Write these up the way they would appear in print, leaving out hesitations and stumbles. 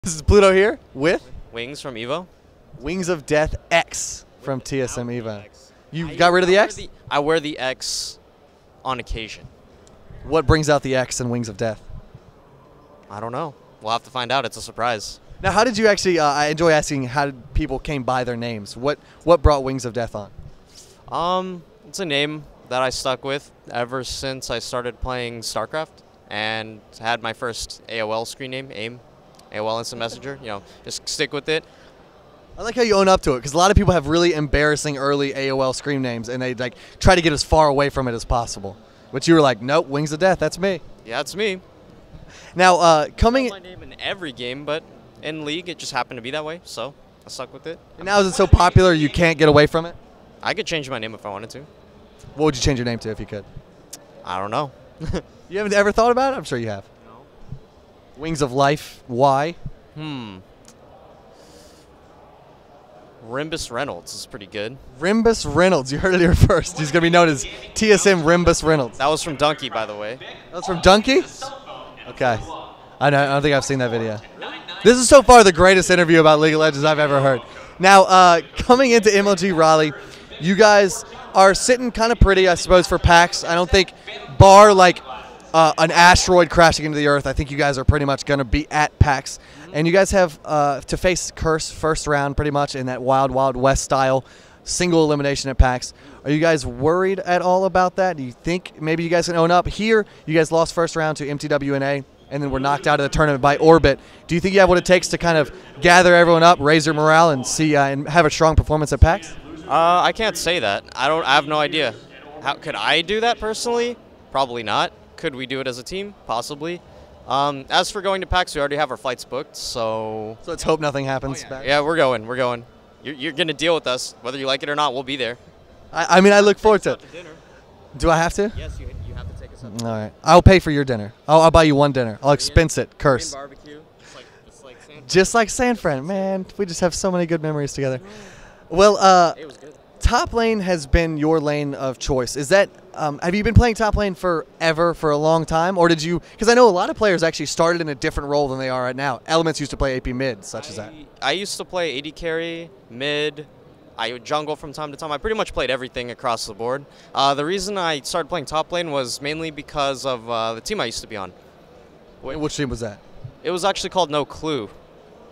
This is Pluto here with Wings from Evo. WingsofdeathX from TSM Evo. You got rid of the X? I wear the X on occasion. What brings out the X in Wings of Death? I don't know. We'll have to find out. It's a surprise. Now, how did you actually? I enjoy asking how did people came by their names. What brought Wings of Death on? It's a name that I stuck with ever since I started playing StarCraft and had my first AOL screen name, AIM. AOL Instant Messenger, just stick with it. I like how you own up to it, because a lot of people have really embarrassing early AOL screen names, and they like try to get as far away from it as possible. But you were like, nope, Wings of Death, that's me. Yeah, it's me. Now, coming. My name in every game, but in League it just happened to be that way, so I stuck with it. And now is it so popular you can't get away from it? I could change my name if I wanted to. What would you change your name to if you could? I don't know. You haven't ever thought about it? I'm sure you have. Wings of Life. Why? Rimbus Reynolds is pretty good. Rimbus Reynolds. You heard it here first. He's going to be known as TSM Rimbus Reynolds. That was from Donkey, by the way. That was from Donkey? Okay. I don't think I've seen that video. This is so far the greatest interview about League of Legends I've ever heard. Now, coming into MLG Raleigh, you guys are sitting kind of pretty, I suppose, for PAX. I don't think, bar like an asteroid crashing into the Earth, I think you guys are pretty much going to be at PAX. And you guys have to face Curse first round pretty much in that Wild Wild West style single elimination at PAX. Are you guys worried at all about that? Do you think maybe you guys can own up? Here, you guys lost first round to MTWNA and then were knocked out of the tournament by Orbit. Do you think you have what it takes to kind of gather everyone up, raise your morale, and see and have a strong performance at PAX? I can't say that. I have no idea. How could I do that personally? Probably not. Could we do it as a team? Possibly. As for going to PAX, we already have our flights booked, so... So let's hope nothing happens. Yeah, we're going. We're going. You're going to deal with us. Whether you like it or not, we'll be there. I mean, I look forward to it. Do I have to? Yes, you have to take us out. All right. I'll pay for your dinner. I'll buy you one dinner. I'll expense it. Curse. Barbecue, just like San Fran. Man, we just have so many good memories together. Well, it was good. Top lane has been your lane of choice. Is that have you been playing top lane forever, for a long time, or did you? Because I know a lot of players actually started in a different role than they are right now. Elements used to play AP mid, such as that. I used to play AD carry, mid. I would jungle from time to time. I pretty much played everything across the board. The reason I started playing top lane was mainly because of the team I used to be on. Which team was that? It was actually called No Clue.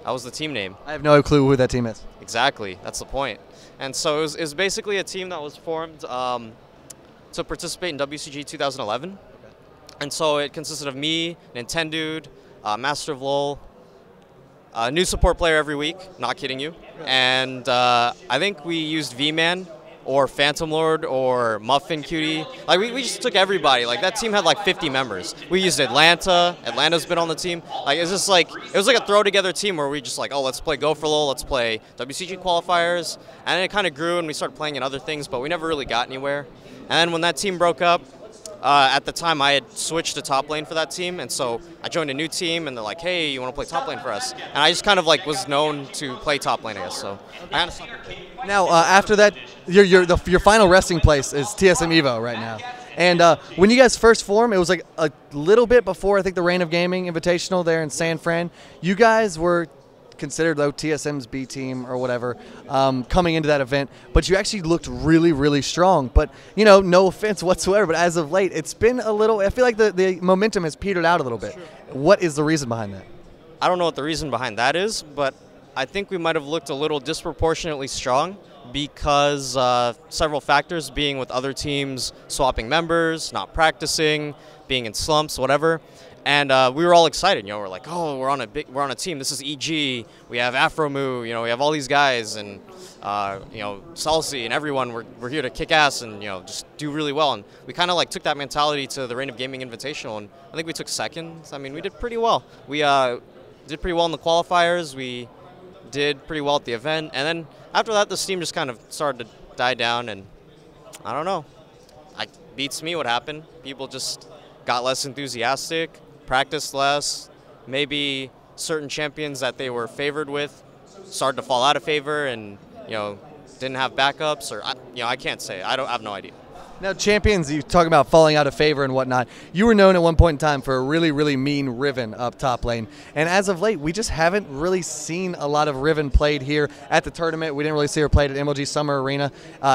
That was the team name. I have no clue who that team is. Exactly. That's the point. And so it was basically a team that was formed to participate in WCG 2011. Okay. And so it consisted of me, Nintendude, Master of LoL, a new support player every week, not kidding you. And I think we used V-Man or Phantom Lord or Muffin Cutie. Like we just took everybody. Like that team had like 50 members. We used Atlanta. Atlanta's been on the team. Like it's just like it was like a throw together team where we just like, oh, let's play Go for LoL, let's play WCG qualifiers. And then it kind of grew and we started playing in other things, but we never really got anywhere. And then when that team broke up, at the time I had switched to top lane for that team, and so I joined a new team and they're like, hey, you want to play top lane for us? And I just kind of like was known to play top lane, I guess, so I kind of stuck with it. Now, after that, your final resting place is TSM Evo right now. And when you guys first formed, it was like a little bit before, I think, the Reign of Gaming Invitational there in San Fran. You guys were considered though TSM's B team or whatever coming into that event, but you actually looked really, really strong. But no offense whatsoever, but as of late, it's been a little. I feel like the momentum has petered out a little bit. Sure. What is the reason behind that? I don't know what the reason behind that is, but I think we might have looked a little disproportionately strong because several factors, being with other teams swapping members, not practicing, being in slumps, whatever. And we were all excited, we're like, oh, we're on a team. This is EG. We have Afromu. We have all these guys, and Salsi and everyone. We're here to kick ass and just do really well. And we kind of like took that mentality to the Reign of Gaming Invitational, and I think we took second. I mean, we did pretty well. We did pretty well in the qualifiers. We did pretty well at the event, and then after that, the steam just kind of started to die down. And I don't know. It beats me what happened. People just got less enthusiastic. Practiced less, maybe certain champions that they were favored with started to fall out of favor and didn't have backups, or I can't say. I have no idea. Now, champions, you talk about falling out of favor and whatnot. You were known at one point in time for a really, really mean Riven up top lane. And as of late, we just haven't really seen a lot of Riven played here at the tournament. We didn't really see her played at MLG Summer Arena.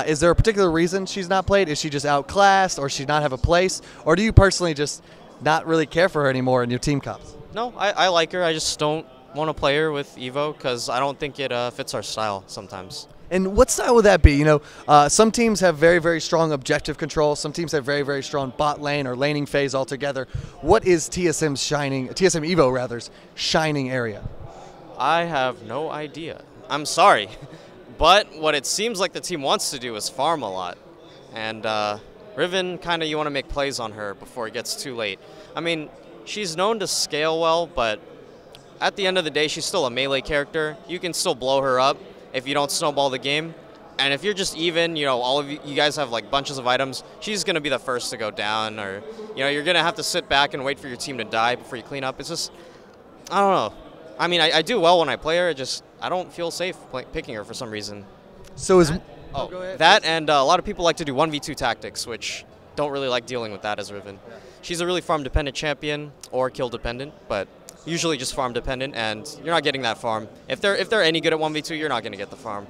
Is there a particular reason she's not played? Is she just outclassed, or she not have a place? Or do you personally just not really care for her anymore in your team comps? No, I like her. I just don't want to play her with Evo because I don't think it fits our style sometimes. And what style would that be? You know, some teams have very, very strong objective control. Some teams have very, very strong bot lane or laning phase altogether. What is TSM Evo rather's shining area? I have no idea. I'm sorry. But what it seems like the team wants to do is farm a lot. And Riven, kind of you want to make plays on her before it gets too late. I mean, she's known to scale well, but at the end of the day, she's still a melee character. You can still blow her up if you don't snowball the game. And if you're just even, you know, all of you guys have like bunches of items, she's going to be the first to go down, or, you know, you're going to have to sit back and wait for your team to die before you clean up. It's just, I don't know. I mean, I do well when I play her, I don't feel safe picking her for some reason. So is... That and a lot of people like to do 1v2 tactics, which don't really like dealing with that as Riven. She's a really farm-dependent champion or kill-dependent, but usually just farm-dependent, and you're not getting that farm. If they're any good at 1v2, you're not going to get the farm.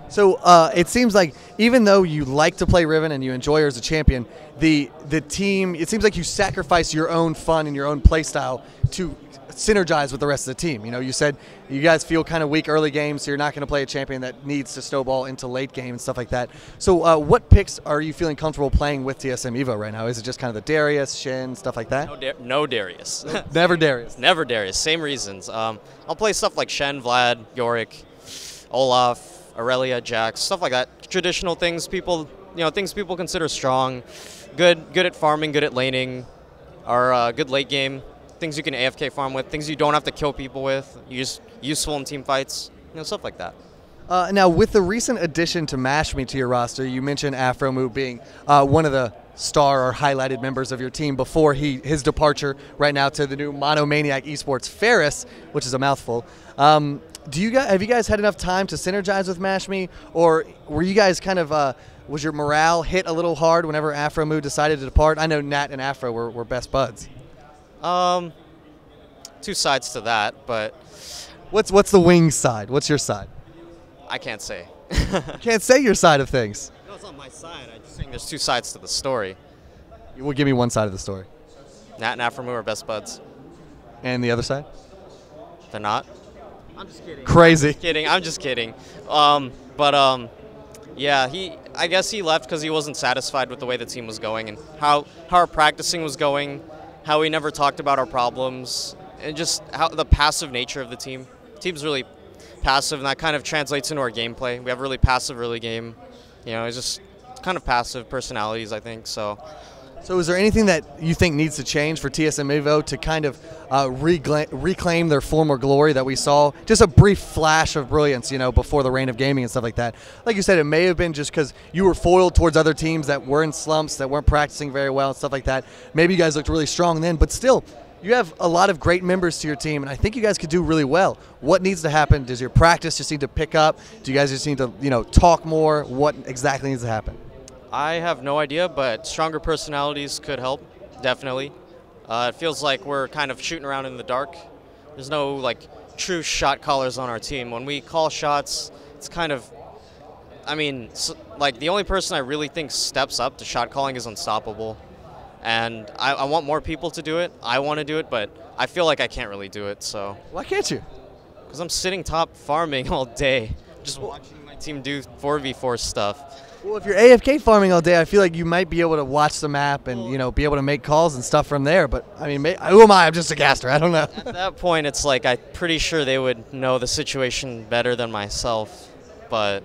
So it seems like even though you like to play Riven and you enjoy her as a champion, the team, it seems like you sacrifice your own fun and your own play style to synergize with the rest of the team. You know, you said you guys feel kind of weak early games, so you're not going to play a champion that needs to snowball into late game and stuff like that. So what picks are you feeling comfortable playing with TSM Evo right now? Is it just kind of the Darius, Shin, stuff like that? No Darius. Never Darius. Never Darius. Same reasons. I'll play stuff like Shen, Vlad, Yorick, Olaf, Aurelia, Jax, stuff like that. Traditional things people, things people consider strong, good at farming, good at laning, are good late game. Things you can AFK farm with, things you don't have to kill people with, useful in team fights, stuff like that. Now, with the recent addition to Mashme to your roster, you mentioned Afromu being one of the star or highlighted members of your team before his departure right now to the new Monomaniac Esports Ferris, which is a mouthful. Have you guys had enough time to synergize with Mashme, or were you guys kind of was your morale hit a little hard whenever Afromu decided to depart? I know Nat and Afro were best buds. Two sides to that, but what's the Wings side? What's your side? I can't say. You can't say your side of things. No, it's not my side. I'm just saying there's two sides to the story. You will give me one side of the story. Nat and Afromu are best buds. And the other side? They're not. I'm just kidding. Crazy. I'm just kidding. Yeah, I guess he left because he wasn't satisfied with the way the team was going and how our practicing was going, how we never talked about our problems, and just how the passive nature of the team. The team's really passive, and that kind of translates into our gameplay. We have a really passive early game. It's just kind of passive personalities, I think. So is there anything that you think needs to change for TSM Evo to kind of reclaim their former glory that we saw? Just a brief flash of brilliance, before the reign of gaming and stuff like that. Like you said, it may have been just because you were foiled towards other teams that were in slumps, that weren't practicing very well and stuff like that. Maybe you guys looked really strong then, but still, you have a lot of great members to your team, and I think you guys could do really well. What needs to happen? Does your practice just need to pick up? Do you guys just need to, talk more? What exactly needs to happen? I have no idea, but stronger personalities could help, definitely. It feels like we're kind of shooting around in the dark. There's no, true shot callers on our team. When we call shots, it's kind of, the only person I really think steps up to shot calling is Unstoppable. And I want more people to do it. I want to do it, but I feel like I can't really do it, so. Why can't you? Because I'm sitting top farming all day, just watching my team do 4v4 stuff. Well, if you're AFK farming all day, I feel like you might be able to watch the map and, be able to make calls and stuff from there. But, who am I? I'm just a caster. I don't know. At that point, it's like I'm pretty sure they would know the situation better than myself. But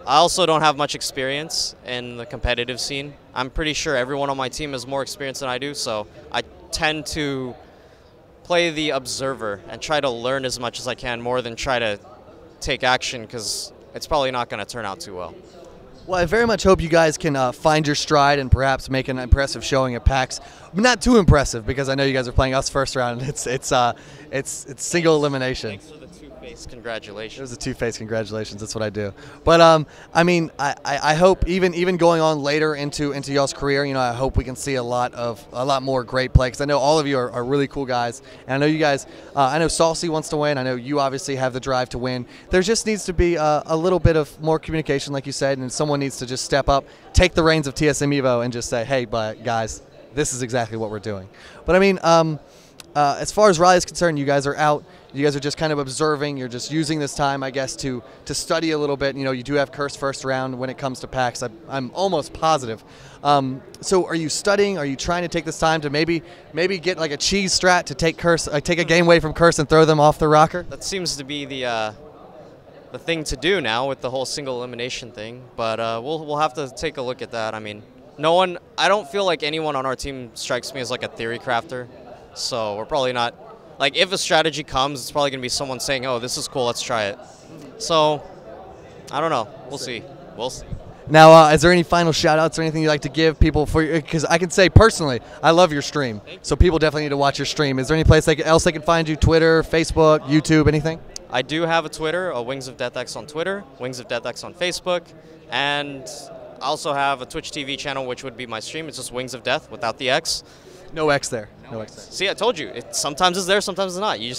I also don't have much experience in the competitive scene. I'm pretty sure everyone on my team has more experience than I do, so I tend to play the observer and try to learn as much as I can more than try to take action, because it's probably not going to turn out too well. Well, I very much hope you guys can find your stride and perhaps make an impressive showing at PAX. Not too impressive, because I know you guys are playing us first round. And it's single elimination. Thanks for the 2 two-faced congratulations. It was a two-faced congratulations. That's what I do. But I mean, I hope even going on later into y'all's career, you know, I hope we can see a lot more great play, because I know all of you are really cool guys, and I know you guys. I know Saucy wants to win. I know you obviously have the drive to win. There just needs to be a little bit of more communication, like you said, and someone needs to just step up, take the reins of TSM Evo, and just say, hey, but guys, this is exactly what we're doing. But I mean, as far as Raleigh is concerned, you guys are out. You guys are just kind of observing. You're just using this time, I guess, to study a little bit. You know, you do have cursed first round when it comes to packs. I'm almost positive. So are you studying? Are you trying to take this time to maybe get like a cheese strat to take a game away from curse and throw them off the rocker? That seems to be the thing to do now with the whole single elimination thing. But we'll have to take a look at that. I mean, I don't feel like anyone on our team strikes me as like a theory crafter. So we're probably not, like, if a strategy comes, it's probably going to be someone saying, oh, this is cool, let's try it. So, I don't know. We'll see. We'll see. Now, is there any final shout-outs or anything you'd like to give people for? Because I can say personally, I love your stream. So people definitely need to watch your stream. Is there any place else they can find you? Twitter, Facebook, YouTube, anything? I do have a Twitter, WingsofdeathX on Twitter, WingsofdeathX on Facebook, and I also have a Twitch TV channel, which would be my stream. It's just Wings of Death without the X. No X there. No X there. See, I told you. Sometimes it's there, sometimes it's not. You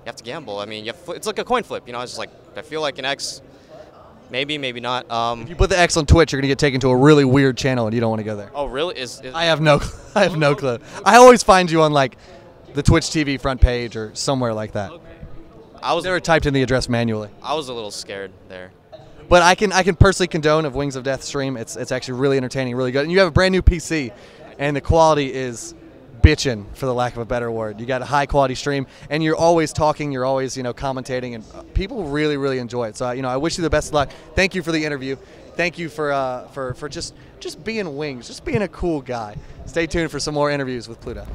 have to gamble. I mean, it's like a coin flip. You know, it's just like, I feel like an X, maybe, maybe not. If you put the X on Twitch, you're gonna get taken to a really weird channel, and you don't want to go there. Oh, really? I have no clue. I always find you on like the Twitch TV front page or somewhere like that. Okay. Never typed in the address manually. I was a little scared there. But I can personally condone of Wings of Death stream. It's actually really entertaining, really good. And you have a brand new PC, and the quality is bitchin', for the lack of a better word. You got a high quality stream, and you're always talking, you're always, you know, commentating, and people really enjoy it. So you know, I wish you the best of luck. Thank you for the interview. Thank you for just being Wings, just being a cool guy. Stay tuned for some more interviews with Pluto.